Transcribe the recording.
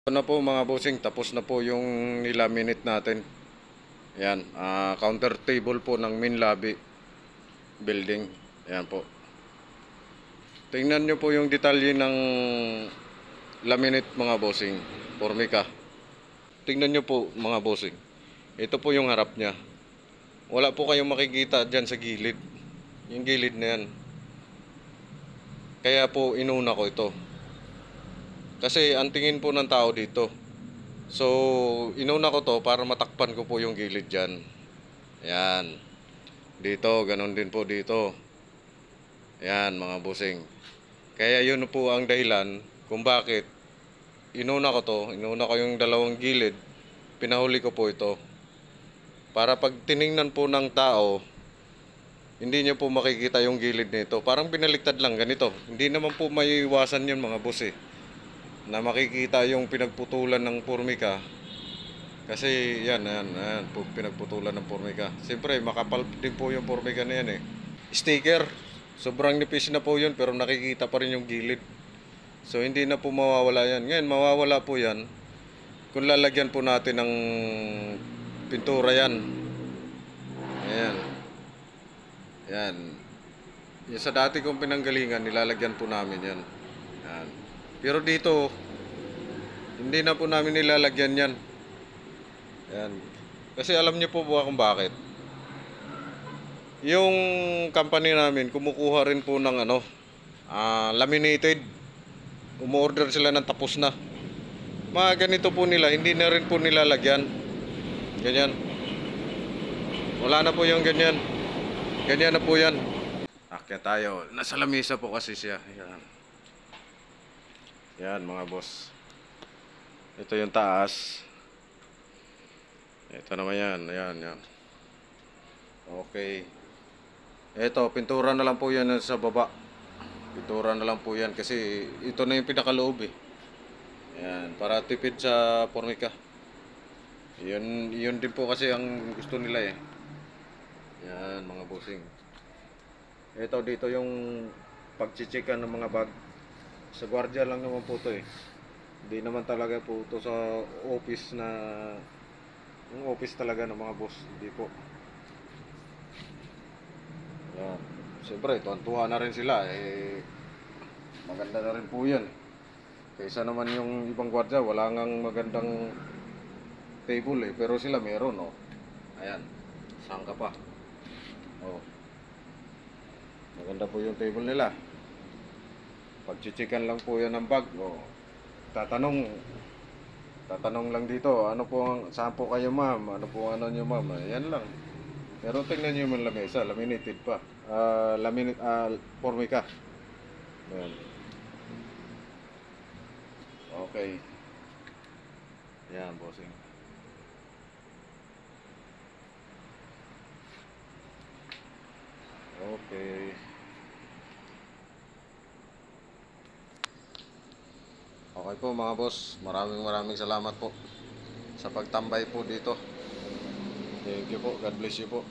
Ito na po mga bossing, tapos na po yung nilaminate natin. Ayan, counter table po ng main lobby building. Ayan po. Tingnan nyo po yung detalye ng laminate mga bossing. Formica. Tingnan nyo po mga bossing. Ito po yung harap niya. Wala po kayong makikita dyan sa gilid. Yung gilid na yan. Kaya po inuna ko ito. Kasi ang tingin po ng tao dito. So, inuna ko to para matakpan ko po yung gilid dyan. Ayan. Dito, ganun din po dito. Ayan mga bossing. Kaya yun po ang dahilan kung bakit inuna ko to. Inuna ko yung dalawang gilid. Pinahuli ko po ito. Para pag tiningnan po ng tao, hindi niya po makikita yung gilid nito. Parang binaliktad lang ganito. Hindi naman po maiiwasan yun mga boss eh, na makikita yung pinagputulan ng formica. Kasi yan po, pinagputulan ng formica. Siyempre makapal din po yung formica na yan eh. Sticker, sobrang nipis na po yun pero nakikita pa rin yung gilid. So hindi na po mawawala yan. Ngayon mawawala po yan kung lalagyan po natin ng pintura yan. Ayan. Yan. Yung sa dati kong pinanggalingan, nilalagyan po namin yan. Yan. Pero dito, hindi na po namin nilalagyan yan. Yan. Kasi alam niyo po ba kung bakit? Yung company namin, kumukuha rin po ng laminated. Umorder sila ng tapos na. Mga ganito po nila, hindi na rin po nilalagyan. Ganyan. Wala na po yung ganyan. Ganyan na po yan. Akyat tayo. Nasa lamesa po kasi siya. Yan. Yan mga boss. Ito yung taas. Ito naman yan. Yan, yan. Okay. Ito, pintura na lang po yan sa baba. Pintura na lang po yan kasi ito na yung pinakaloob eh. Yan, para tipid sa formica. Yun din po kasi ang gusto nila eh. Yan mga bossing. Ito dito yung pagchichikan ng mga bag. Sa gwardiya lang naman po to eh. Hindi naman talaga po to sa office na yung office talaga ng mga boss. Hindi po. Yan. Siyempre, tuwan-tuwa na rin sila eh. Maganda na rin po yan. Kaysa naman yung ibang gwardiya, wala ngang magandang table eh. Pero sila meron oh. Ayan. Saan ka pa? Oh. Maganda po yung table nila. Pagchichikan lang po yan ng bag. Oh. Tatanong lang dito, ano po ang, saan po kayo ma'am? Ano po ano nyo ma'am? Yan lang. Pero tingnan nyo yung lamesa, laminated pa. Formica. Yan. Okay. Yan, bossing. Okay. Okay po mga boss, maraming salamat po sa pagtambay po dito. Thank you po, God bless you po.